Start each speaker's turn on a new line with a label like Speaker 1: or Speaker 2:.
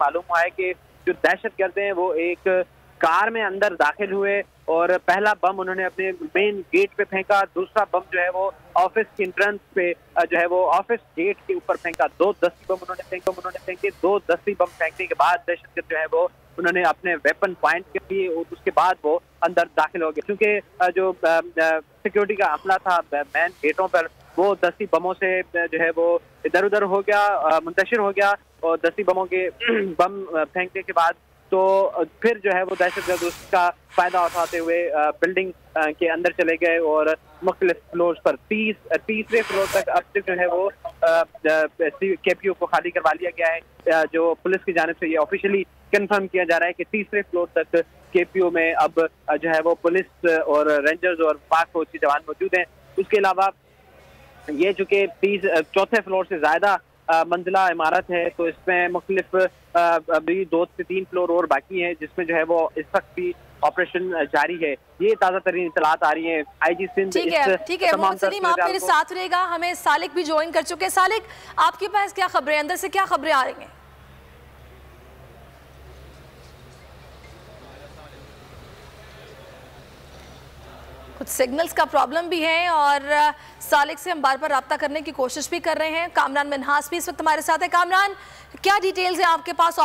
Speaker 1: मालूम हुआ है कि जो दहशतगर्द हैं वो एक कार में अंदर दाखिल हुए और पहला बम उन्होंने अपने मेन गेट पे फेंका, दूसरा बम जो है वो ऑफिस की एंट्रेंस पे जो है वो ऑफिस गेट के ऊपर फेंका। दो दस्ती बम उन्होंने फेंके। दो दस्ती बम फेंकने के बाद दहशतगर्द जो है वो उन्होंने अपने वेपन पॉइंट के लिए उसके बाद वो अंदर दाखिल हो गए। क्योंकि जो सिक्योरिटी का अमला था मेन गेटों पर, वो दस्ती बमों से जो है वो इधर उधर हो गया, मुंतशिर हो गया और दस्ती बमों के बम फेंकने के बाद तो फिर जो है वो दहशतगर्द उसका फायदा उठाते हुए बिल्डिंग के अंदर चले गए और मुख्तलिफ फ्लोर पर तीसरे फ्लोर तक अब तक जो है वो केपीओ को खाली करवा लिया गया है। जो पुलिस की जानिब से ये ऑफिशियली कंफर्म किया जा रहा है कि तीसरे फ्लोर तक केपीओ में अब जो है वो पुलिस और रेंजर्स और पाक फौज के जवान मौजूद हैं। उसके अलावा ये चूंकि चौथे फ्लोर से ज्यादा मंजिला इमारत है तो इसमें मुख्तलिफ अभी 2 से 3 फ्लोर और बाकी हैं जिसमें जो है वो इस वक्त भी ऑपरेशन जारी है। ये ताज़ा तरीन इत्तलात आ रही है आईजी सिंध।
Speaker 2: ठीक है मोहम्मद सलीम, आप मेरे साथ रहेगा। हमें सालिक भी ज्वाइन कर चुके हैं। सालिक, आपके पास क्या खबरें, अंदर से क्या खबरें आ रही हैं? कुछ सिग्नल्स का प्रॉब्लम भी है और सालिक से हम बार बार रब्ता करने की कोशिश भी कर रहे हैं। कामरान मिन्हास भी इस वक्त हमारे साथ है। कामरान, क्या डिटेल्स हैं आपके पास?